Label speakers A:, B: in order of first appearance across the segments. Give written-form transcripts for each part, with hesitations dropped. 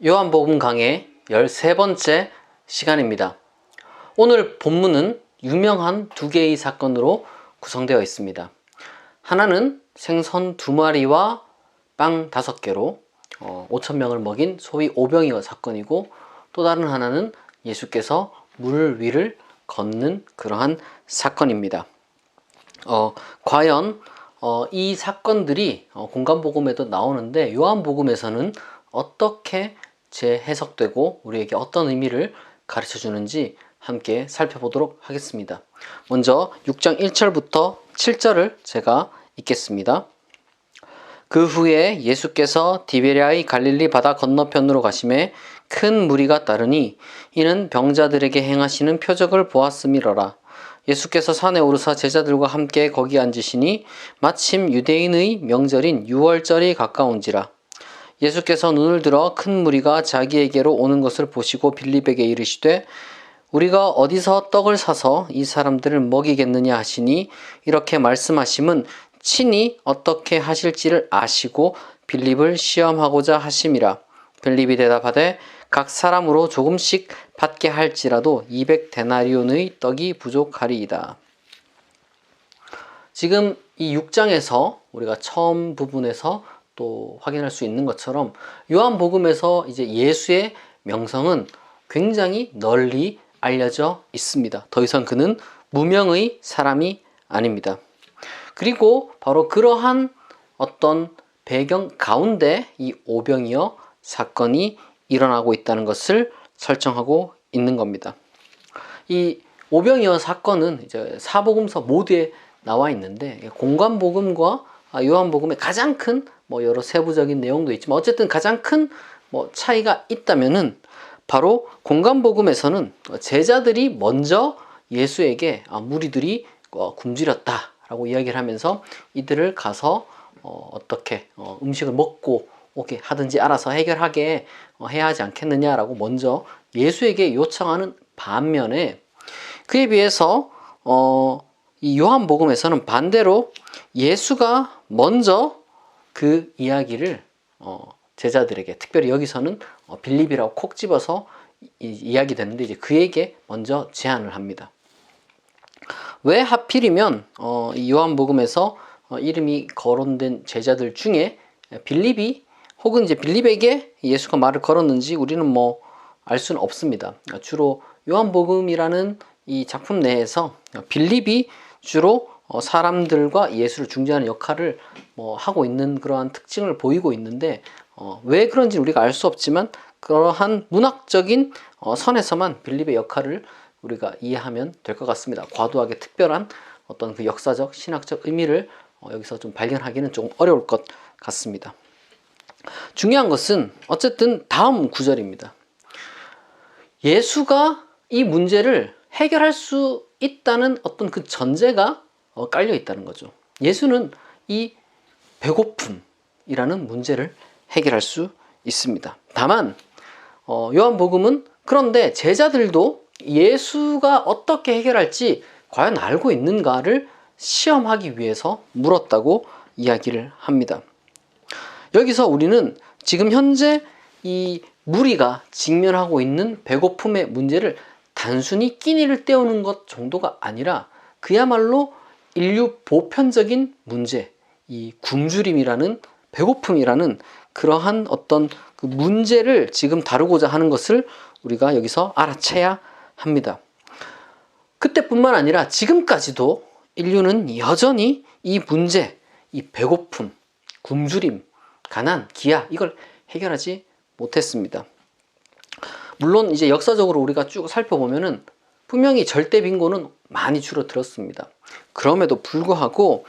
A: 요한복음 강의 13번째 시간입니다. 오늘 본문은 유명한 두 개의 사건으로 구성되어 있습니다. 하나는 생선 2마리와 빵 5개로 5,000명을 먹인 소위 오병이어 사건이고, 또 다른 하나는 예수께서 물 위를 걷는 그러한 사건입니다. 과연 이 사건들이 공간복음에도 나오는데 요한복음에서는 어떻게 재해석되고 우리에게 어떤 의미를 가르쳐 주는지 함께 살펴보도록 하겠습니다. 먼저 6장 1절부터 7절을 제가 읽겠습니다. 그 후에 예수께서 디베랴의 갈릴리 바다 건너편으로 가시매 큰 무리가 따르니 이는 병자들에게 행하시는 표적을 보았음이러라. 예수께서 산에 오르사 제자들과 함께 거기 앉으시니 마침 유대인의 명절인 유월절이 가까운지라. 예수께서 눈을 들어 큰 무리가 자기에게로 오는 것을 보시고 빌립에게 이르시되 우리가 어디서 떡을 사서 이 사람들을 먹이겠느냐 하시니, 이렇게 말씀하심은 친히 어떻게 하실지를 아시고 빌립을 시험하고자 하심이라. 빌립이 대답하되 각 사람으로 조금씩 받게 할지라도 200데나리온의 떡이 부족하리이다. 지금 이 6장에서 우리가 처음 부분에서 또 확인할 수 있는 것처럼 요한복음에서 이제 예수의 명성은 굉장히 널리 알려져 있습니다. 더 이상 그는 무명의 사람이 아닙니다. 그리고 바로 그러한 어떤 배경 가운데 이 오병이어 사건이 일어나고 있다는 것을 설정하고 있는 겁니다. 이 오병이어 사건은 이제 사복음서 모두에 나와 있는데, 공관복음과 요한복음의 가장 큰 여러 세부적인 내용도 있지만 어쨌든 가장 큰 차이가 있다면은 바로 공관복음에서는 제자들이 먼저 예수에게 무리들이 굶주렸다라고 이야기를 하면서 이들을 가서 어떻게 음식을 먹고 오게 하든지 알아서 해결하게 해야 하지 않겠느냐라고 먼저 예수에게 요청하는 반면에, 그에 비해서 이 요한복음에서는 반대로 예수가 먼저 그 이야기를 제자들에게, 특별히 여기서는 빌립이라고 콕 집어서 이야기 되는데 이제 그에게 먼저 제안을 합니다. 왜 하필이면 이 요한복음에서 이름이 거론된 제자들 중에 빌립이 혹은 이제 빌립에게 예수가 말을 걸었는지 우리는 알 수는 없습니다. 주로 요한복음이라는 이 작품 내에서 빌립이 주로 사람들과 예수를 중재하는 역할을 하고 있는 그러한 특징을 보이고 있는데, 왜 그런지 우리가 알 수 없지만 그러한 문학적인 선에서만 빌립의 역할을 우리가 이해하면 될 것 같습니다. 과도하게 특별한 어떤 그 역사적, 신학적 의미를 여기서 좀 발견하기는 좀 어려울 것 같습니다. 중요한 것은 어쨌든 다음 구절입니다. 예수가 이 문제를 해결할 수 있다는 어떤 그 전제가 깔려 있다는 거죠. 예수는 이 배고픔이라는 문제를 해결할 수 있습니다. 다만 요한복음은 그런데 제자들도 예수가 어떻게 해결할지 과연 알고 있는가를 시험하기 위해서 물었다고 이야기를 합니다. 여기서 우리는 지금 현재 이 무리가 직면하고 있는 배고픔의 문제를 단순히 끼니를 때우는 것 정도가 아니라 그야말로 인류 보편적인 문제, 이 굶주림이라는, 배고픔이라는 그러한 어떤 그 문제를 지금 다루고자 하는 것을 우리가 여기서 알아채야 합니다. 그때뿐만 아니라 지금까지도 인류는 여전히 이 문제, 이 배고픔, 굶주림, 가난, 기아, 이걸 해결하지 못했습니다. 물론 이제 역사적으로 우리가 쭉 살펴보면은 분명히 절대 빈곤은 많이 줄어들었습니다. 그럼에도 불구하고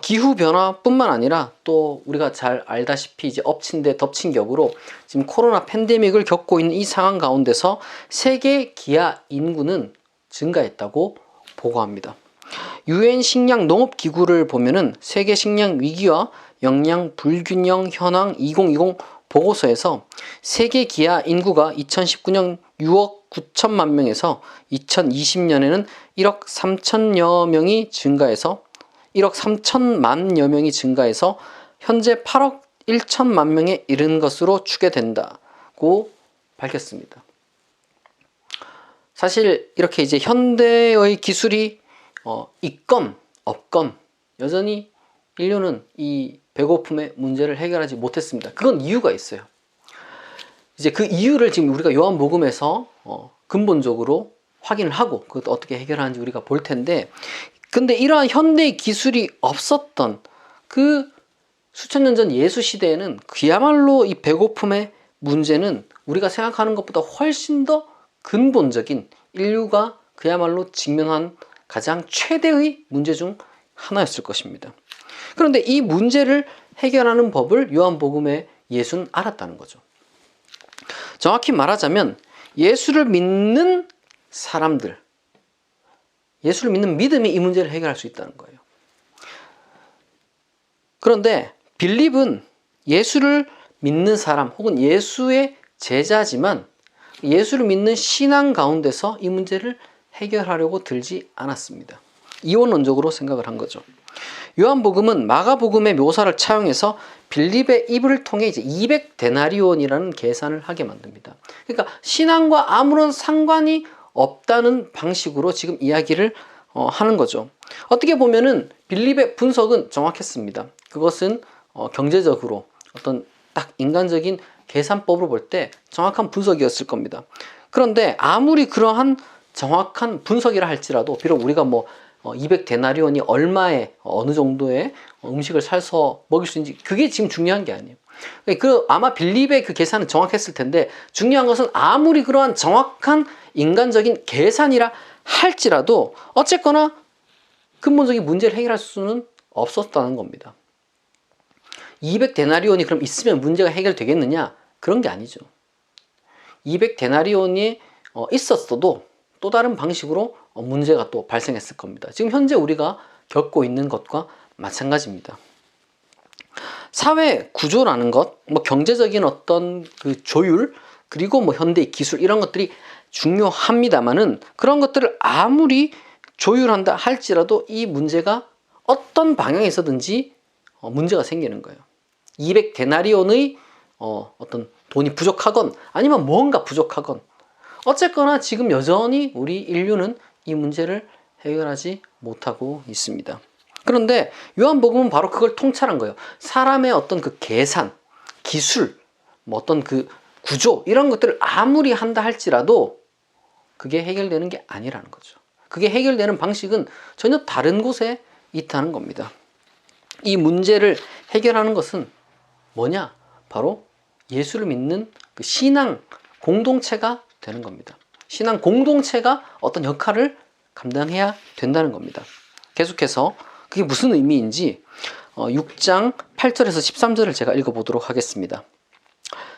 A: 기후변화뿐만 아니라 또 우리가 잘 알다시피 이제 엎친 데 덮친 격으로 지금 코로나 팬데믹을 겪고 있는 이 상황 가운데서 세계 기아 인구는 증가했다고 보고합니다. UN 식량 농업 기구를 보면은 세계 식량 위기와 영양 불균형 현황 2020 보고서에서 세계 기아 인구가 2019년 6억 9천만 명에서 2020년에는 1억 3천여 명이 증가해서 1억 3천만여 명이 증가해서 현재 8억 1천만 명에 이른 것으로 추계된다. 있다고 밝혔습니다. 사실 이렇게 이제 현대의 기술이 있건 없건 여전히 인류는 이 배고픔의 문제를 해결하지 못했습니다. 그건 이유가 있어요. 이제 그 이유를 지금 우리가 요한복음에서 근본적으로 확인을 하고 그것도 어떻게 해결하는지 우리가 볼 텐데, 근데 이러한 현대의 기술이 없었던 그 수천 년 전 예수 시대에는 그야말로 이 배고픔의 문제는 우리가 생각하는 것보다 훨씬 더 근본적인, 인류가 그야말로 직면한 가장 최대의 문제 중 하나였을 것입니다. 그런데 이 문제를 해결하는 법을 요한복음의 예수는 알았다는 거죠. 정확히 말하자면 예수를 믿는 사람들, 예수를 믿는 믿음이 이 문제를 해결할 수 있다는 거예요. 그런데 빌립은 예수를 믿는 사람 혹은 예수의 제자지만 예수를 믿는 신앙 가운데서 이 문제를 해결하려고 들지 않았습니다. 이원론적으로 생각을 한 거죠. 요한복음은 마가복음의 묘사를 차용해서 빌립의 입을 통해 이제 200데나리온이라는 계산을 하게 만듭니다. 그러니까 신앙과 아무런 상관이 없다는 방식으로 지금 이야기를 하는 거죠. 어떻게 보면은 빌립의 분석은 정확했습니다. 그것은 경제적으로 어떤 딱 인간적인 계산법으로 볼 때 정확한 분석이었을 겁니다. 그런데 아무리 그러한 정확한 분석이라 할지라도, 비록 우리가 200데나리온이 얼마의 어느 정도의 음식을 사서 먹일 수 있는지 그게 지금 중요한 게 아니에요. 아마 빌립의 그 계산은 정확했을 텐데, 중요한 것은 아무리 그러한 정확한 인간적인 계산이라 할지라도 어쨌거나 근본적인 문제를 해결할 수는 없었다는 겁니다. 200데나리온이 그럼 있으면 문제가 해결되겠느냐? 그런 게 아니죠. 200데나리온이 있었어도 또 다른 방식으로 문제가 또 발생했을 겁니다. 지금 현재 우리가 겪고 있는 것과 마찬가지입니다. 사회 구조라는 것, 경제적인 어떤 그 조율, 그리고 현대의 기술, 이런 것들이 중요합니다만은 그런 것들을 아무리 조율한다 할지라도 이 문제가 어떤 방향에서든지 문제가 생기는 거예요. 200데나리온의 어떤 돈이 부족하건 아니면 뭔가 부족하건 어쨌거나 지금 여전히 우리 인류는 이 문제를 해결하지 못하고 있습니다. 그런데 요한복음은 바로 그걸 통찰한 거예요. 사람의 어떤 그 계산, 기술, 어떤 그 구조, 이런 것들을 아무리 한다 할지라도 그게 해결되는 게 아니라는 거죠. 그게 해결되는 방식은 전혀 다른 곳에 있다는 겁니다. 이 문제를 해결하는 것은 뭐냐? 바로 예수를 믿는 그 신앙 공동체가 되는 겁니다. 신앙 공동체가 어떤 역할을 감당해야 된다는 겁니다. 계속해서 그게 무슨 의미인지 6장 8절에서 13절을 제가 읽어보도록 하겠습니다.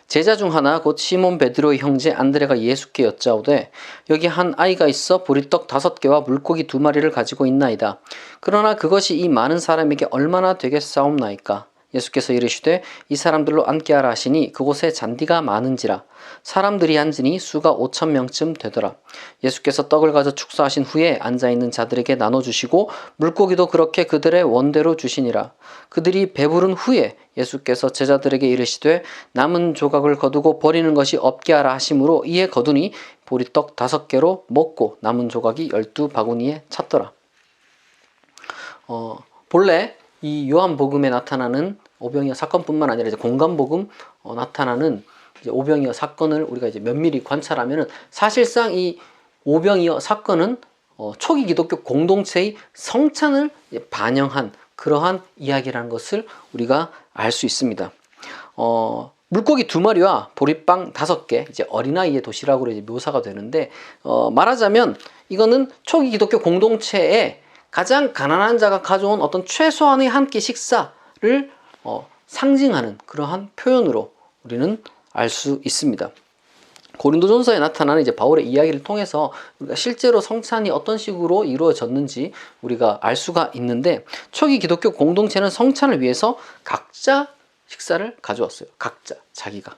A: 제자 중 하나 곧 시몬 베드로의 형제 안드레가 예수께 여짜오되 여기 한 아이가 있어 보리떡 5개와 물고기 2마리를 가지고 있나이다. 그러나 그것이 이 많은 사람에게 얼마나 되겠사옵나이까? 예수께서 이르시되 이 사람들로 앉게 하라 하시니 그곳에 잔디가 많은지라. 사람들이 앉으니 수가 5,000명쯤 되더라. 예수께서 떡을 가져 축사하신 후에 앉아있는 자들에게 나눠주시고 물고기도 그렇게 그들의 원대로 주시니라. 그들이 배부른 후에 예수께서 제자들에게 이르시되 남은 조각을 거두고 버리는 것이 없게 하라 하심으로 이에 거두니 보리떡 5개로 먹고 남은 조각이 12바구니에 찼더라. 본래 이 요한복음에 나타나는 오병이어 사건뿐만 아니라 이제 공간복음 나타나는 이제 오병이어 사건을 우리가 이제 면밀히 관찰하면은 사실상 이 오병이어 사건은 초기 기독교 공동체의 성찬을 반영한 그러한 이야기라는 것을 우리가 알 수 있습니다. 물고기 2마리와 보리빵 5개, 이제 어린아이의 도시락으로 이제 묘사가 되는데, 말하자면 이거는 초기 기독교 공동체의 가장 가난한 자가 가져온 어떤 최소한의 한 끼 식사를 상징하는 그러한 표현으로 우리는 알 수 있습니다. 고린도전서에 나타나는 이제 바울의 이야기를 통해서 우리가 실제로 성찬이 어떤 식으로 이루어졌는지 우리가 알 수가 있는데, 초기 기독교 공동체는 성찬을 위해서 각자 식사를 가져왔어요. 각자 자기가.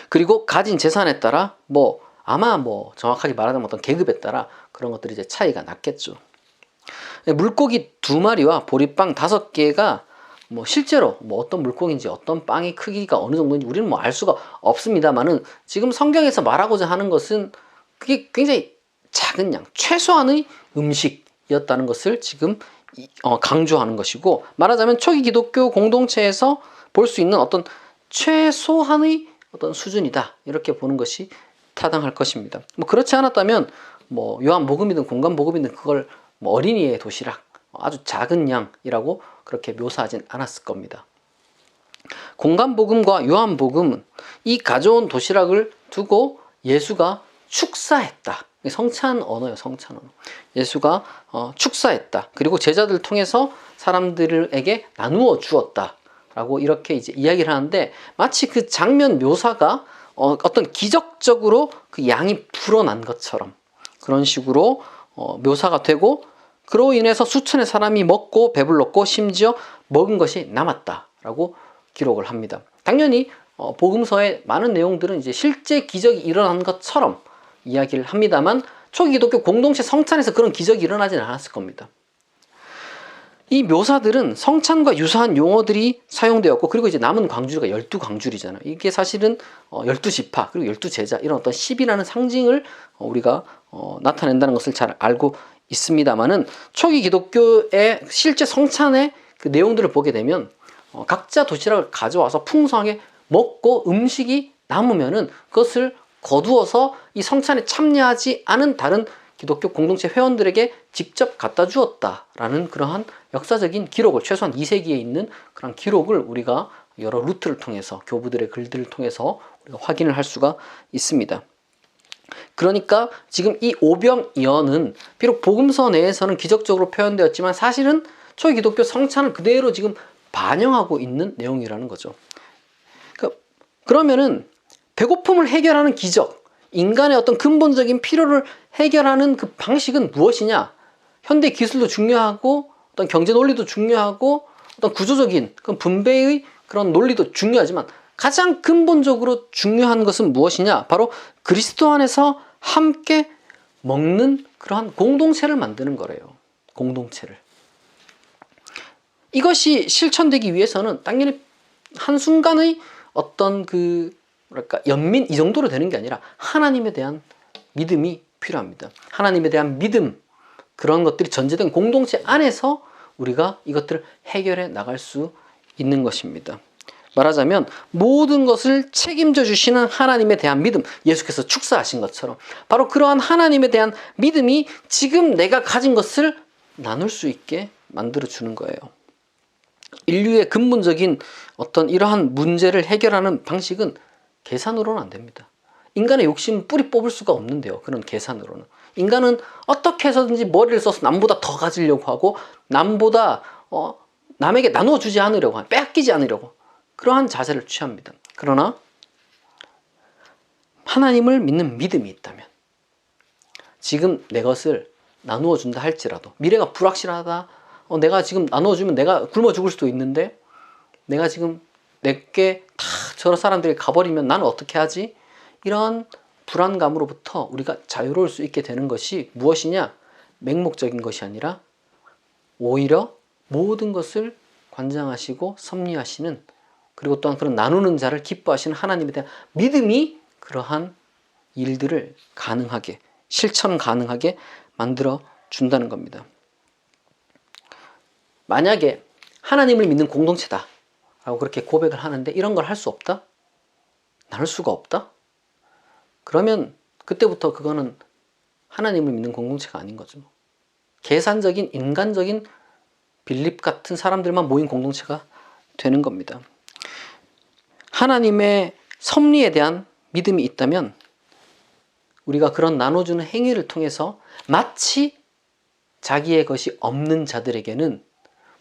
A: 그리고 가진 재산에 따라 아마 정확하게 말하자면 어떤 계급에 따라 그런 것들이 이제 차이가 났겠죠. 물고기 2마리와 보리빵 5개가 뭐 실제로 뭐 어떤 물고기인지 어떤 빵의 크기가 어느 정도인지 우리는 뭐 알 수가 없습니다만은 지금 성경에서 말하고자 하는 것은 그게 굉장히 작은 양, 최소한의 음식이었다는 것을 지금 강조하는 것이고, 말하자면 초기 기독교 공동체에서 볼 수 있는 어떤 최소한의 어떤 수준이다, 이렇게 보는 것이 타당할 것입니다. 뭐 그렇지 않았다면 뭐 요한복음이든 공관복음이든 그걸 뭐 어린이의 도시락, 아주 작은 양이라고 그렇게 묘사하진 않았을 겁니다. 공관복음과 요한복음은 이 가져온 도시락을 두고 예수가 축사했다. 성찬 언어예요, 성찬 언어. 예수가 축사했다. 그리고 제자들 통해서 사람들에게 나누어 주었다. 라고 이렇게 이제 이야기를 하는데, 마치 그 장면 묘사가 어떤 기적적으로 그 양이 불어난 것처럼 그런 식으로 묘사가 되고, 그로 인해서 수천의 사람이 먹고 배불렀고 심지어 먹은 것이 남았다라고 기록을 합니다. 당연히 복음서의 많은 내용들은 이제 실제 기적이 일어난 것처럼 이야기를 합니다만, 초기 기독교 공동체 성찬에서 그런 기적이 일어나지는 않았을 겁니다. 이 묘사들은 성찬과 유사한 용어들이 사용되었고, 그리고 이제 남은 광주리가 12광주리잖아요. 이게 사실은 12지파 그리고 12제자, 이런 어떤 10이라는 상징을 우리가 나타낸다는 것을 잘 알고 있습니다만은, 초기 기독교의 실제 성찬의 그 내용들을 보게 되면 각자 도시락을 가져와서 풍성하게 먹고 음식이 남으면은 그것을 거두어서 이 성찬에 참여하지 않은 다른 기독교 공동체 회원들에게 직접 갖다 주었다라는 그러한 역사적인 기록을, 최소한 2세기에 있는 그런 기록을 우리가 여러 루트를 통해서, 교부들의 글들을 통해서 우리가 확인을 할 수가 있습니다. 그러니까 지금 이 오병이어는 비록 복음서 내에서는 기적적으로 표현되었지만 사실은 초기 기독교 성찬을 그대로 지금 반영하고 있는 내용이라는 거죠. 그러면은 배고픔을 해결하는 기적, 인간의 어떤 근본적인 필요를 해결하는 그 방식은 무엇이냐? 현대 기술도 중요하고 어떤 경제 논리도 중요하고 어떤 구조적인 그런 분배의 그런 논리도 중요하지만, 가장 근본적으로 중요한 것은 무엇이냐? 바로 그리스도 안에서 함께 먹는 그러한 공동체를 만드는 거래요. 공동체를. 이것이 실천되기 위해서는 당연히 한순간의 어떤 연민, 이 정도로 되는 게 아니라 하나님에 대한 믿음이 필요합니다. 하나님에 대한 믿음, 그런 것들이 전제된 공동체 안에서 우리가 이것들을 해결해 나갈 수 있는 것입니다. 말하자면 모든 것을 책임져 주시는 하나님에 대한 믿음, 예수께서 축사하신 것처럼 바로 그러한 하나님에 대한 믿음이 지금 내가 가진 것을 나눌 수 있게 만들어 주는 거예요. 인류의 근본적인 어떤 이러한 문제를 해결하는 방식은 계산으로는 안 됩니다. 인간의 욕심은 뿌리 뽑을 수가 없는데요. 그런 계산으로는. 인간은 어떻게 해서든지 머리를 써서 남보다 더 가지려고 하고, 남보다 남에게 나누어 주지 않으려고 하고, 빼앗기지 않으려고, 그러한 자세를 취합니다. 그러나 하나님을 믿는 믿음이 있다면, 지금 내 것을 나누어 준다 할지라도, 미래가 불확실하다, 내가 지금 나누어주면 내가 굶어 죽을 수도 있는데, 내가 지금 내게 다 저런 사람들이 가버리면 나는 어떻게 하지? 이런 불안감으로부터 우리가 자유로울 수 있게 되는 것이 무엇이냐? 맹목적인 것이 아니라 오히려 모든 것을 관장하시고 섭리하시는, 그리고 또한 그런 나누는 자를 기뻐하시는 하나님에 대한 믿음이 그러한 일들을 가능하게, 실천 가능하게 만들어 준다는 겁니다. 만약에 하나님을 믿는 공동체다 라고 그렇게 고백을 하는데 이런 걸 할 수 없다? 나눌 수가 없다? 그러면 그때부터 그거는 하나님을 믿는 공동체가 아닌 거죠. 계산적인, 인간적인 빌립 같은 사람들만 모인 공동체가 되는 겁니다. 하나님의 섭리에 대한 믿음이 있다면 우리가 그런 나눠주는 행위를 통해서 마치 자기의 것이 없는 자들에게는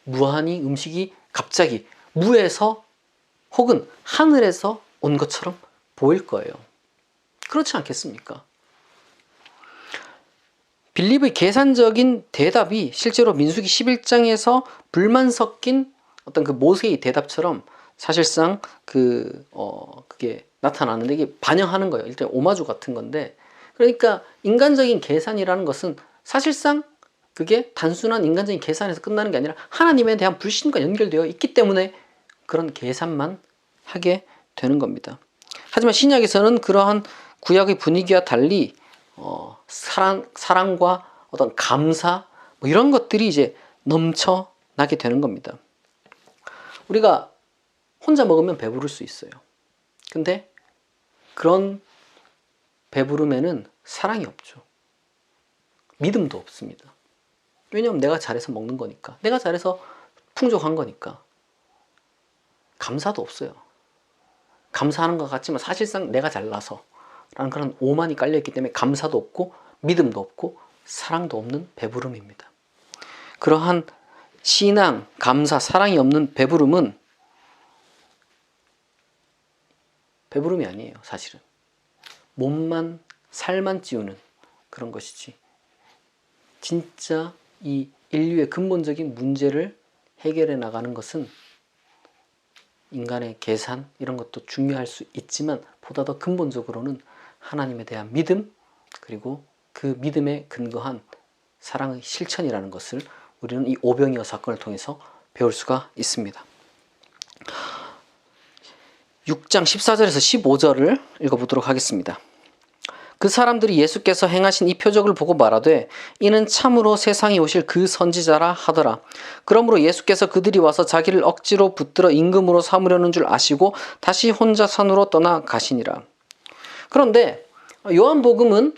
A: 무한히 음식이 갑자기 무에서 혹은 하늘에서 온 것처럼 보일 거예요. 그렇지 않겠습니까? 빌립의 계산적인 대답이 실제로 민수기 11장에서 불만 섞인 어떤 그 모세의 대답처럼 사실상 그게 나타나는데, 이게 반영하는 거예요. 일단 오마주 같은 건데, 그러니까 인간적인 계산이라는 것은 사실상 그게 단순한 인간적인 계산에서 끝나는 게 아니라 하나님에 대한 불신과 연결되어 있기 때문에 그런 계산만 하게 되는 겁니다. 하지만 신약에서는 그러한 구약의 분위기와 달리 사랑과 어떤 감사 뭐 이런 것들이 이제 넘쳐나게 되는 겁니다. 우리가 혼자 먹으면 배부를 수 있어요. 근데 그런 배부름에는 사랑이 없죠. 믿음도 없습니다. 왜냐하면 내가 잘해서 먹는 거니까. 내가 잘해서 풍족한 거니까. 감사도 없어요. 감사하는 것 같지만 사실상 내가 잘나서 라는 그런 오만이 깔려있기 때문에 감사도 없고 믿음도 없고 사랑도 없는 배부름입니다. 그러한 신앙, 감사, 사랑이 없는 배부름은 배부름이 아니에요. 사실은 몸만 살만 찌우는 그런 것이지 진짜 이 인류의 근본적인 문제를 해결해 나가는 것은 인간의 계산 이런 것도 중요할 수 있지만 보다 더 근본적으로는 하나님에 대한 믿음 그리고 그 믿음에 근거한 사랑의 실천이라는 것을 우리는 이 오병이어 사건을 통해서 배울 수가 있습니다. 6장 14절에서 15절을 읽어보도록 하겠습니다. 그 사람들이 예수께서 행하신 이 표적을 보고 말하되 이는 참으로 세상에 오실 그 선지자라 하더라. 그러므로 예수께서 그들이 와서 자기를 억지로 붙들어 임금으로 삼으려는 줄 아시고 다시 혼자 산으로 떠나 가시니라. 그런데 요한복음은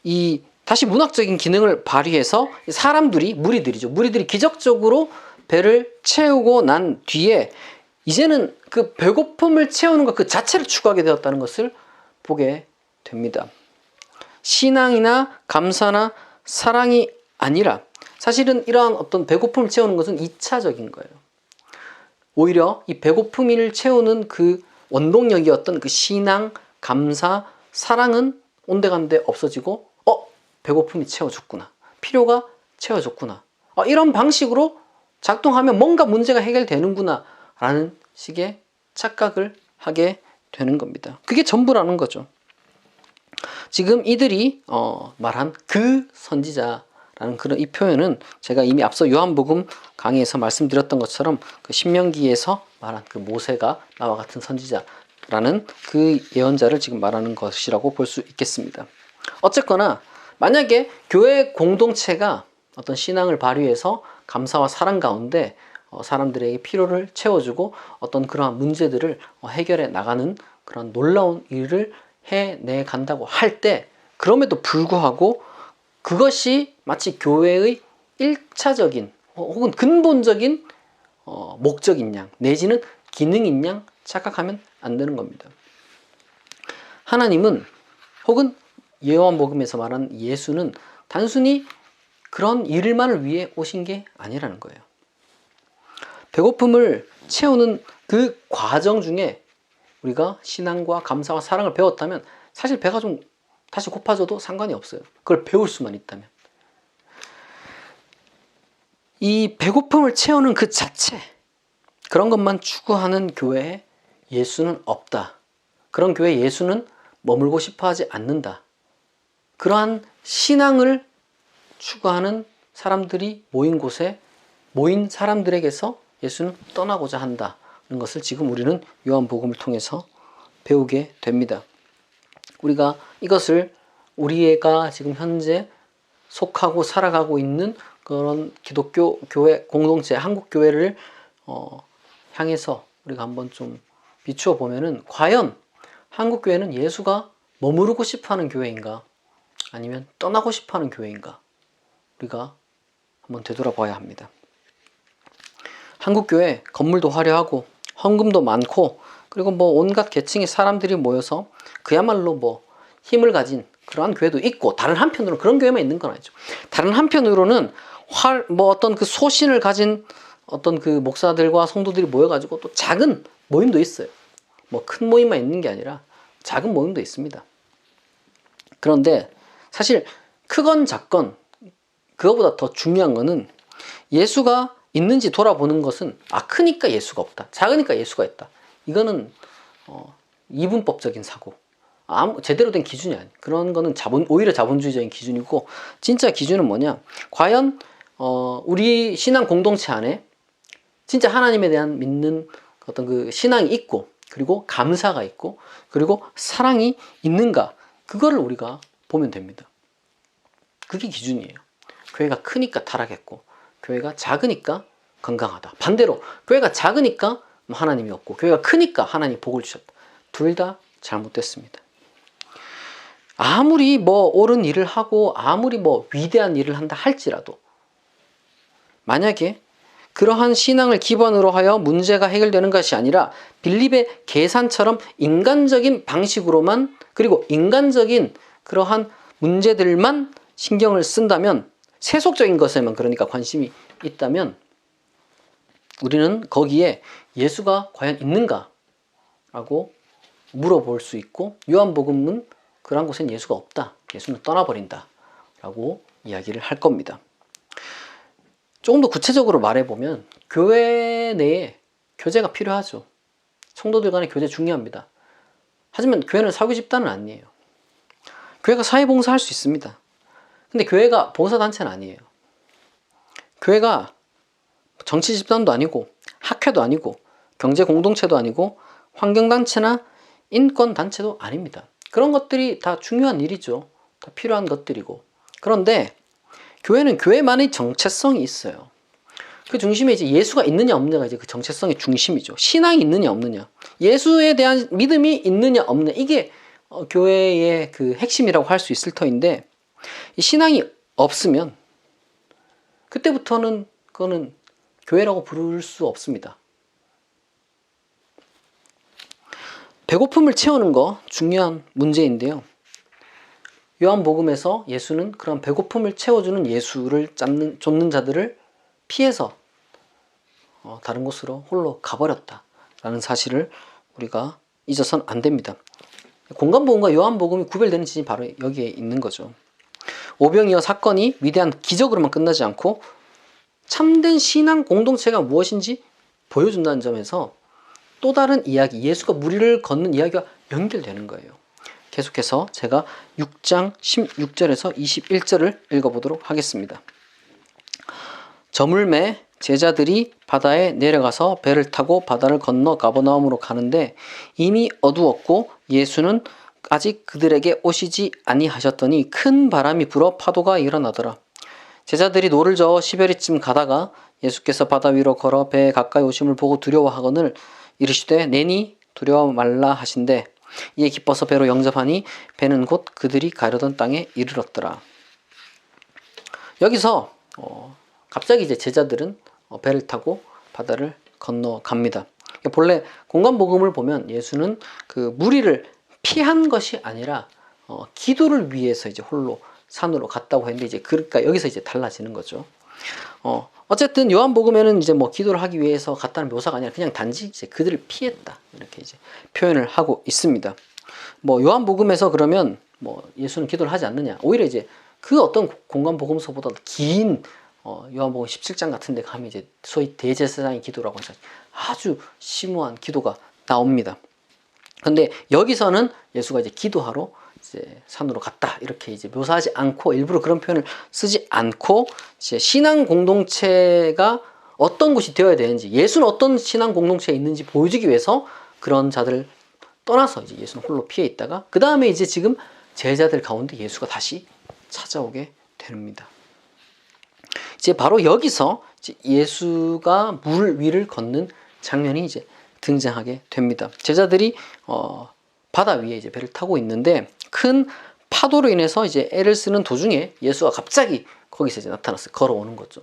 A: 이 다시 문학적인 기능을 발휘해서 사람들이 무리들이 기적적으로 배를 채우고 난 뒤에 이제는 그 배고픔을 채우는 것 그 자체를 추구하게 되었다는 것을 보게 됩니다. 신앙이나 감사나 사랑이 아니라 사실은 이러한 어떤 배고픔을 채우는 것은 2차적인 거예요. 오히려 이 배고픔을 채우는 그 원동력이었던 그 신앙, 감사, 사랑은 온데간데 없어지고 배고픔이 채워졌구나. 필요가 채워졌구나. 이런 방식으로 작동하면 뭔가 문제가 해결되는구나 라는 식의 착각을 하게 되는 겁니다. 그게 전부라는 거죠. 지금 이들이 말한 그 선지자라는 그런 이 표현은 제가 이미 앞서 요한복음 강의에서 말씀드렸던 것처럼 그 신명기에서 말한 그 모세가 나와 같은 선지자라는 그 예언자를 지금 말하는 것이라고 볼 수 있겠습니다. 어쨌거나 만약에 교회 공동체가 어떤 신앙을 발휘해서 감사와 사랑 가운데 사람들에게 필요를 채워주고 어떤 그러한 문제들을 해결해 나가는 그런 놀라운 일을 해내 간다고 할 때 그럼에도 불구하고 그것이 마치 교회의 1차적인 혹은 근본적인 목적인 양 내지는 기능인 양 착각하면 안 되는 겁니다. 하나님은 혹은 요한복음에서 말하는 예수는 단순히 그런 일만을 위해 오신 게 아니라는 거예요. 배고픔을 채우는 그 과정 중에 우리가 신앙과 감사와 사랑을 배웠다면 사실 배가 좀 다시 고파져도 상관이 없어요. 그걸 배울 수만 있다면. 이 배고픔을 채우는 그 자체 그런 것만 추구하는 교회에 예수는 없다. 그런 교회에 예수는 머물고 싶어 하지 않는다. 그러한 신앙을 추구하는 사람들이 모인 곳에 모인 사람들에게서 예수는 떠나고자 한다는 것을 지금 우리는 요한복음을 통해서 배우게 됩니다. 우리가 이것을 우리가 지금 현재 속하고 살아가고 있는 그런 기독교 교회 공동체 한국 교회를 향해서 우리가 한번 좀 비추어 보면은 과연 한국 교회는 예수가 머무르고 싶어하는 교회인가 아니면 떠나고 싶어하는 교회인가 우리가 한번 되돌아봐야 합니다. 한국 교회 건물도 화려하고 헌금도 많고 그리고 온갖 계층의 사람들이 모여서 그야말로 힘을 가진 그러한 교회도 있고 다른 한편으로는 그런 교회만 있는 건 아니죠. 다른 한편으로는 어떤 그 소신을 가진 어떤 그 목사들과 성도들이 모여가지고 또 작은 모임도 있어요. 큰 모임만 있는 게 아니라 작은 모임도 있습니다. 그런데 사실 크건 작건 그거보다 더 중요한 거는 예수가 있는지 돌아보는 것은 크니까 예수가 없다. 작으니까 예수가 있다. 이거는 이분법적인 사고 제대로 된 기준이 아니에요. 그런 거는 오히려 자본주의적인 기준이고, 진짜 기준은 뭐냐? 과연 우리 신앙 공동체 안에 진짜 하나님에 대한 믿는 어떤 그 신앙이 있고, 그리고 감사가 있고, 그리고 사랑이 있는가? 그거를 우리가 보면 됩니다. 그게 기준이에요. 교회가 크니까 타락했고, 교회가 작으니까 건강하다. 반대로 교회가 작으니까 하나님이 없고, 교회가 크니까 하나님이 복을 주셨다. 둘 다 잘못됐습니다. 아무리 옳은 일을 하고, 아무리 위대한 일을 한다 할지라도, 만약에 그러한 신앙을 기반으로 하여 문제가 해결되는 것이 아니라 빌립의 계산처럼 인간적인 방식으로만, 그리고 인간적인 그러한 문제들만 신경을 쓴다면, 세속적인 것에만 그러니까 관심이 있다면, 우리는 거기에 예수가 과연 있는가? 라고 물어볼 수 있고, 요한복음은 그러한 곳엔 예수가 없다. 예수는 떠나버린다. 라고 이야기를 할 겁니다. 조금 더 구체적으로 말해보면, 교회 내에 교제가 필요하죠. 성도들 간의 교제 중요합니다. 하지만 교회는 사교 집단은 아니에요. 교회가 사회봉사 할 수 있습니다. 근데 교회가 봉사단체는 아니에요. 교회가 정치 집단도 아니고, 학회도 아니고, 경제 공동체도 아니고, 환경단체나 인권단체도 아닙니다. 그런 것들이 다 중요한 일이죠. 다 필요한 것들이고. 그런데 교회는 교회만의 정체성이 있어요. 그 중심에 이제 예수가 있느냐 없느냐가 이제 그 정체성의 중심이죠. 신앙이 있느냐 없느냐, 예수에 대한 믿음이 있느냐 없느냐, 이게 교회의 그 핵심이라고 할 수 있을 터인데, 이 신앙이 없으면 그때부터는 그거는 교회라고 부를 수 없습니다. 배고픔을 채우는 거 중요한 문제인데요. 요한복음에서 예수는 그런 배고픔을 채워주는 예수를 쫓는 자들을 피해서 다른 곳으로 홀로 가버렸다라는 사실을 우리가 잊어서는 안 됩니다. 공간복음과 요한복음이 구별되는 지점이 바로 여기에 있는 거죠. 오병이어 사건이 위대한 기적으로만 끝나지 않고 참된 신앙 공동체가 무엇인지 보여준다는 점에서 또 다른 이야기, 예수가 무리를 걷는 이야기와 연결되는 거예요. 계속해서 제가 6장 16절에서 21절을 읽어보도록 하겠습니다. 저물매 제자들이 바다에 내려가서 배를 타고 바다를 건너 가버나움으로 가는데 이미 어두웠고 예수는 아직 그들에게 오시지 아니하셨더니 큰 바람이 불어 파도가 일어나더라. 제자들이 노를 저어 시베리쯤 가다가 예수께서 바다 위로 걸어 배에 가까이 오심을 보고 두려워하거늘 이르시되 내니 두려워 말라 하신대 이에 기뻐서 배로 영접하니 배는 곧 그들이 가려던 땅에 이르렀더라. 여기서 갑자기 이제 제자들은 배를 타고 바다를 건너갑니다. 본래 공간복음을 보면 예수는 그 무리를 피한 것이 아니라 기도를 위해서 이제 홀로 산으로 갔다고 했는데, 이제 그러니까 여기서 이제 달라지는 거죠. 어쨌든 요한복음에는 이제 기도를 하기 위해서 갔다는 묘사가 아니라 그냥 단지 이제 그들을 피했다, 이렇게 이제 표현을 하고 있습니다. 요한복음에서 그러면 예수는 기도를 하지 않느냐, 오히려 이제 그 어떤 공간복음서보다 긴 요한복음 17장 같은 데 가면 이제 소위 대제사장의 기도라고 해서 아주 심오한 기도가 나옵니다. 근데 여기서는 예수가 이제 기도하러 이제 산으로 갔다, 이렇게 이제 묘사하지 않고, 일부러 그런 표현을 쓰지 않고, 이제 신앙 공동체가 어떤 곳이 되어야 되는지, 예수는 어떤 신앙 공동체에 있는지 보여주기 위해서 그런 자들을 떠나서 이제 예수는 홀로 피해 있다가, 그 다음에 이제 지금 제자들 가운데 예수가 다시 찾아오게 됩니다. 이제 바로 여기서 이제 예수가 물 위를 걷는 장면이 이제 등장하게 됩니다. 제자들이 바다 위에 이제 배를 타고 있는데 큰 파도로 인해서 이제 애를 쓰는 도중에 예수가 갑자기 거기서 이제 나타났어요. 걸어오는 거죠.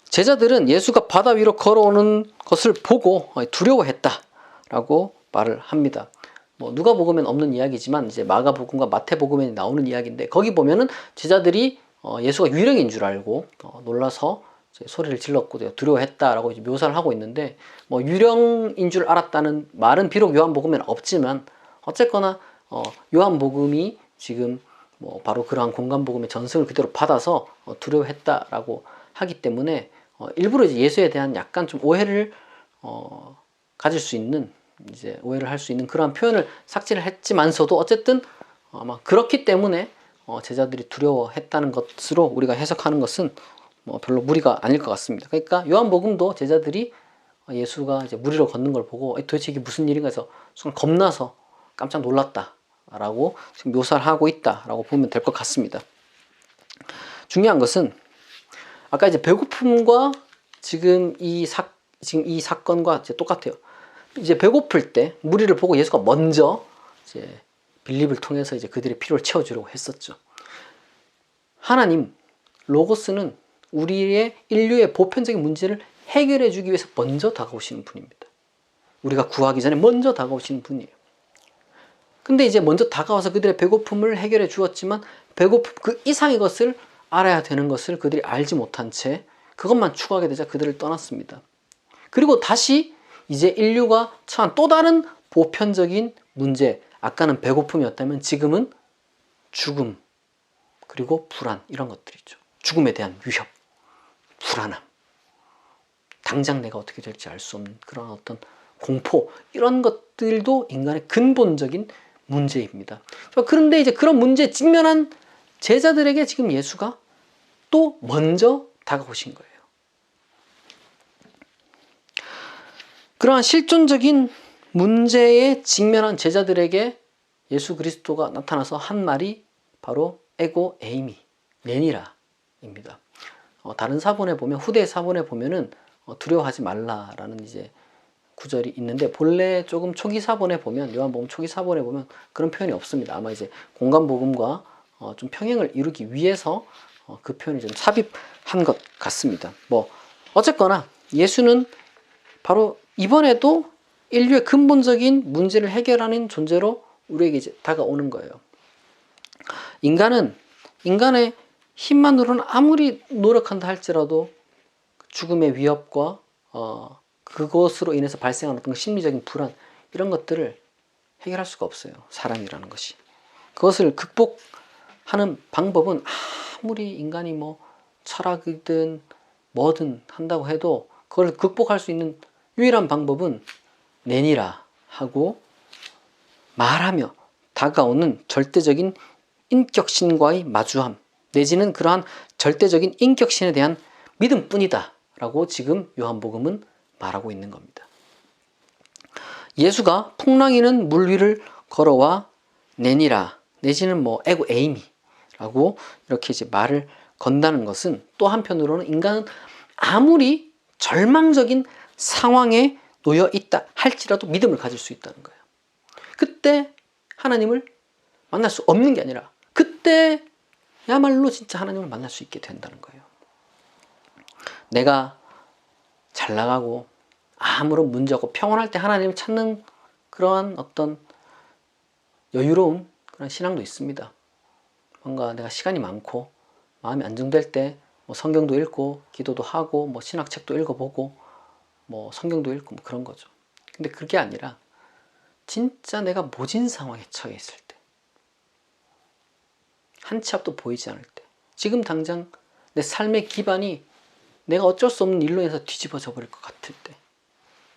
A: 제자들은 예수가 바다 위로 걸어오는 것을 보고 두려워했다라고 말을 합니다. 누가복음엔 없는 이야기지만 이제 마가복음과 마태복음에 나오는 이야기인데, 거기 보면은 제자들이 예수가 유령인 줄 알고 놀라서 소리를 질렀고 두려워했다라고 이제 묘사를 하고 있는데, 유령인 줄 알았다는 말은 비록 요한복음에는 없지만 어쨌거나 요한복음이 지금 바로 그러한 공간복음의 전승을 그대로 받아서 두려워했다라고 하기 때문에 일부러 이제 예수에 대한 약간 좀 오해를 가질 수 있는 이제 오해를 할 수 있는 그러한 표현을 삭제를 했지만서도 어쨌든 아마 그렇기 때문에 제자들이 두려워했다는 것으로 우리가 해석하는 것은 뭐 별로 무리가 아닐 것 같습니다. 그러니까 요한복음도 제자들이 예수가 이제 물 위로 걷는 걸 보고 도대체 이게 무슨 일인가 해서 순간 겁나서 깜짝 놀랐다라고 지금 묘사를 하고 있다라고 보면 될 것 같습니다. 중요한 것은 아까 이제 배고픔과 지금 이 사건과 이제 똑같아요. 이제 배고플 때 무리를 보고 예수가 먼저 이제 빌립을 통해서 이제 그들의 필요를 채워주려고 했었죠. 하나님 로고스는 우리의 인류의 보편적인 문제를 해결해 주기 위해서 먼저 다가오시는 분입니다. 우리가 구하기 전에 먼저 다가오시는 분이에요. 근데 이제 먼저 다가와서 그들의 배고픔을 해결해 주었지만 배고픔 그 이상의 것을 알아야 되는 것을 그들이 알지 못한 채 그것만 추구하게 되자 그들을 떠났습니다. 그리고 다시 이제 인류가 처한 또 다른 보편적인 문제, 아까는 배고픔이었다면 지금은 죽음, 그리고 불안, 이런 것들이죠. 죽음에 대한 위협, 불안함, 당장 내가 어떻게 될지 알 수 없는 그런 어떤 공포, 이런 것들도 인간의 근본적인 문제입니다. 그런데 이제 그런 문제에 직면한 제자들에게 지금 예수가 또 먼저 다가오신 거예요. 그러한 실존적인 문제에 직면한 제자들에게 예수 그리스도가 나타나서 한 말이 바로 에고 에이미, 내니라입니다. 다른 사본에 보면, 후대 사본에 보면은 두려워하지 말라라는 이제 구절이 있는데, 본래 조금 초기 사본에 보면, 요한복음 초기 사본에 보면 그런 표현이 없습니다. 아마 이제 공간복음과 좀 평행을 이루기 위해서 그 표현이 좀 삽입한 것 같습니다. 뭐 어쨌거나 예수는 바로 이번에도 인류의 근본적인 문제를 해결하는 존재로 우리에게 이제 다가오는 거예요. 인간의 힘만으로는 아무리 노력한다 할지라도 죽음의 위협과 그것으로 인해서 발생하는 어떤 심리적인 불안, 이런 것들을 해결할 수가 없어요. 사람이라는 것이. 그것을 극복하는 방법은 아무리 인간이 뭐 철학이든 뭐든 한다고 해도 그걸 극복할 수 있는 유일한 방법은 내니라 하고 말하며 다가오는 절대적인 인격신과의 마주함, 내지는 그러한 절대적인 인격신에 대한 믿음뿐이다 라고 지금 요한복음은 말하고 있는 겁니다. 예수가 풍랑이는 물 위를 걸어와 내니라, 내지는 뭐 에고 에이미 라고 이렇게 이제 말을 건다는 것은, 또 한편으로는 인간은 아무리 절망적인 상황에 놓여 있다 할지라도 믿음을 가질 수 있다는 거예요. 그때 하나님을 만날 수 없는 게 아니라 그때야말로 진짜 하나님을 만날 수 있게 된다는 거예요. 내가 잘 나가고 아무런 문제 없고 평온할 때 하나님을 찾는 그러한 어떤 여유로운 그런 신앙도 있습니다. 뭔가 내가 시간이 많고 마음이 안정될 때 뭐 성경도 읽고 기도도 하고 뭐 신학책도 읽어보고 뭐 성경도 읽고 뭐 그런 거죠. 근데 그게 아니라 진짜 내가 모진 상황에 처해 있을 때, 한 치 앞도 보이지 않을 때, 지금 당장 내 삶의 기반이 내가 어쩔 수 없는 일로 인해서 뒤집어져 버릴 것 같을 때,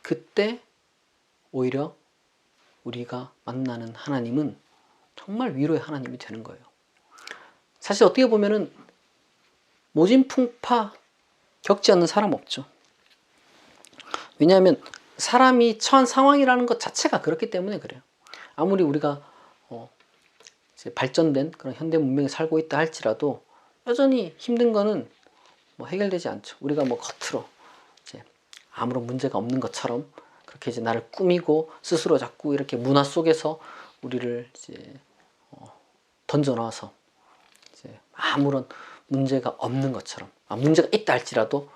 A: 그때 오히려 우리가 만나는 하나님은 정말 위로의 하나님이 되는 거예요. 사실 어떻게 보면은 모진풍파 겪지 않는 사람 없죠. 왜냐하면 사람이 처한 상황이라는 것 자체가 그렇기 때문에 그래요. 아무리 우리가 이제 발전된 그런 현대 문명에 살고 있다 할지라도 여전히 힘든 거는 뭐 해결되지 않죠. 우리가 뭐 겉으로 이제 아무런 문제가 없는 것처럼 그렇게 이제 나를 꾸미고 스스로 자꾸 이렇게 문화 속에서 우리를 이제 던져놔서 이제 아무런 문제가 없는 것처럼, 문제가 있다 할지라도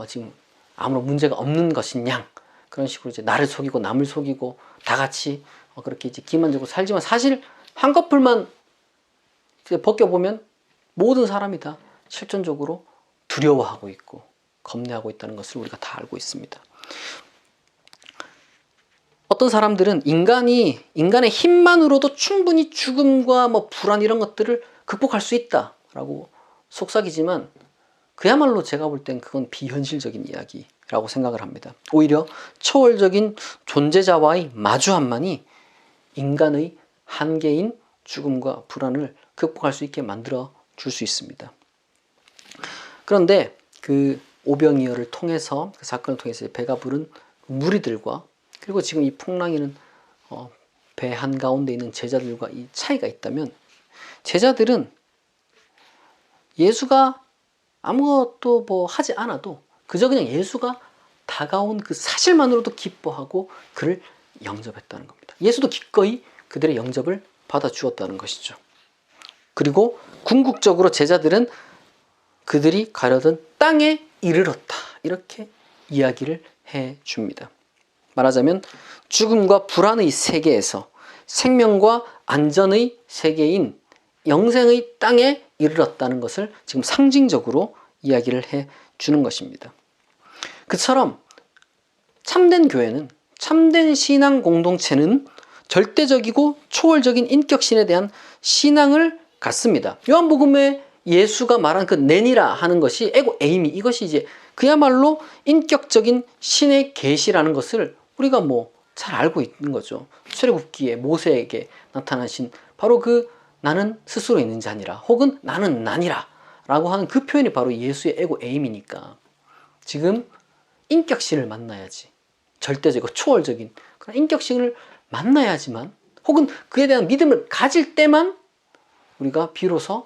A: 지금 아무런 문제가 없는 것인 양, 그런 식으로 이제 나를 속이고 남을 속이고 다 같이 그렇게 이제 기만적으로 살지만, 사실 한꺼풀만 이제 벗겨보면 모든 사람이 다 실존적으로 두려워하고 있고 겁내하고 있다는 것을 우리가 다 알고 있습니다. 어떤 사람들은 인간의 힘만으로도 충분히 죽음과 뭐 불안 이런 것들을 극복할 수 있다라고 속삭이지만, 그야말로 제가 볼 땐 그건 비현실적인 이야기 라고 생각을 합니다. 오히려 초월적인 존재자와의 마주함만이 인간의 한계인 죽음과 불안을 극복할 수 있게 만들어 줄 수 있습니다. 그런데 그 오병이어를 통해서, 그 사건을 통해서 배가 부른 무리들과, 그리고 지금 이 풍랑이는 배 한가운데 있는 제자들과 이 차이가 있다면, 제자들은 예수가 아무것도 하지 않아도 그저 그냥 예수가 다가온 그 사실만으로도 기뻐하고 그를 영접했다는 겁니다. 예수도 기꺼이 그들의 영접을 받아주었다는 것이죠. 그리고 궁극적으로 제자들은 그들이 가려던 땅에 이르렀다, 이렇게 이야기를 해줍니다. 말하자면 죽음과 불안의 세계에서 생명과 안전의 세계인 영생의 땅에 이르렀다는 것을 지금 상징적으로 이야기를 해주는 것입니다. 그처럼 참된 교회는, 참된 신앙 공동체는 절대적이고 초월적인 인격신에 대한 신앙을 갖습니다. 요한복음에 예수가 말한 그 내니라 하는 것이 에고 에이미, 이것이 이제 그야말로 인격적인 신의 계시라는 것을 우리가 잘 알고 있는 거죠. 출애굽기에 모세에게 나타나신 바로 그 나는 스스로 있는 자 아니라, 혹은 나는 나니라 라고 하는 그 표현이 바로 예수의 에고 에이미니까, 지금 인격신을 만나야지, 절대적이고 초월적인 그런 인격신을 만나야지만, 혹은 그에 대한 믿음을 가질 때만 우리가 비로소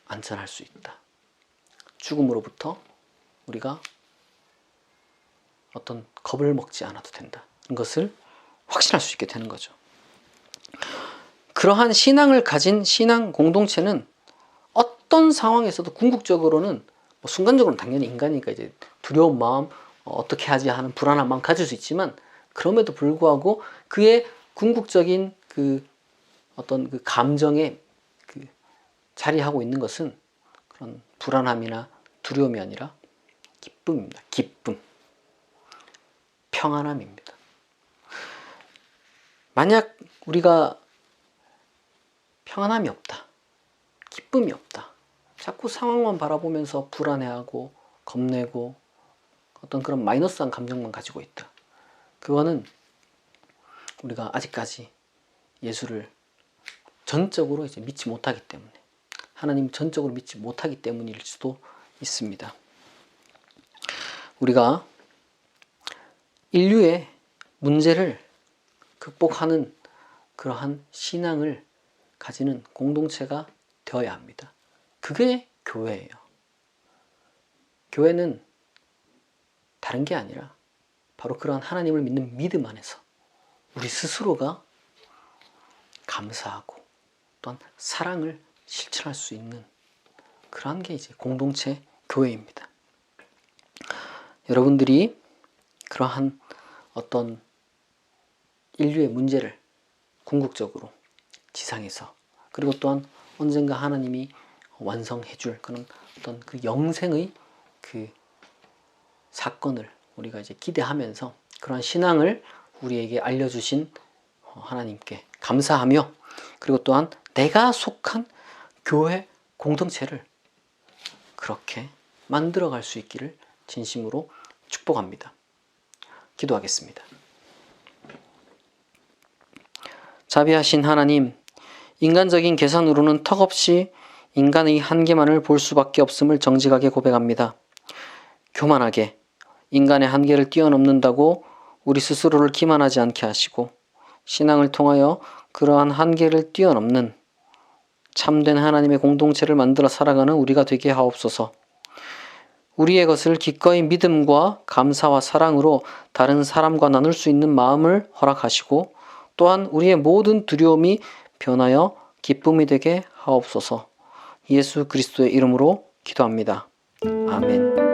A: 안전할 수 있다. 죽음으로부터 우리가 어떤 겁을 먹지 않아도 된다. 이것을 확신할 수 있게 되는 거죠. 그러한 신앙을 가진 신앙 공동체는 어떤 상황에서도 궁극적으로는, 순간적으로는 당연히 인간이니까 이제 두려운 마음, 어떻게 하지 하는 불안한 마음 가질 수 있지만, 그럼에도 불구하고 그의 궁극적인 그 어떤 그 감정에 그 자리하고 있는 것은 그런 불안함이나 두려움이 아니라 기쁨입니다. 기쁨, 평안함입니다. 만약 우리가 평안함이 없다, 기쁨이 없다, 자꾸 상황만 바라보면서 불안해하고 겁내고 어떤 그런 마이너스한 감정만 가지고 있다, 그거는 우리가 아직까지 예수를 전적으로 이제 믿지 못하기 때문에, 하나님 전적으로 믿지 못하기 때문일 수도 있습니다. 우리가 인류의 문제를 극복하는 그러한 신앙을 가지는 공동체가 되어야 합니다. 그게 교회예요. 교회는 다른 게 아니라 바로 그러한 하나님을 믿는 믿음 안에서 우리 스스로가 감사하고 또한 사랑을 실천할 수 있는 그러한 게 이제 공동체 교회입니다. 여러분들이 그러한 어떤 인류의 문제를 궁극적으로 지상에서, 그리고 또한 언젠가 하나님이 완성해 줄 그런 어떤 그 영생의 그 사건을 우리가 이제 기대하면서 그러한 신앙을 우리에게 알려주신 하나님께 감사하며, 그리고 또한 내가 속한 교회 공동체를 그렇게 만들어갈 수 있기를 진심으로 축복합니다. 기도하겠습니다. 자비하신 하나님, 인간적인 계산으로는 턱없이 인간의 한계만을 볼 수밖에 없음을 정직하게 고백합니다. 교만하게 인간의 한계를 뛰어넘는다고 우리 스스로를 기만하지 않게 하시고, 신앙을 통하여 그러한 한계를 뛰어넘는 참된 하나님의 공동체를 만들어 살아가는 우리가 되게 하옵소서. 우리의 것을 기꺼이 믿음과 감사와 사랑으로 다른 사람과 나눌 수 있는 마음을 허락하시고, 또한 우리의 모든 두려움이 변하여 기쁨이 되게 하옵소서. 예수 그리스도의 이름으로 기도합니다. 아멘.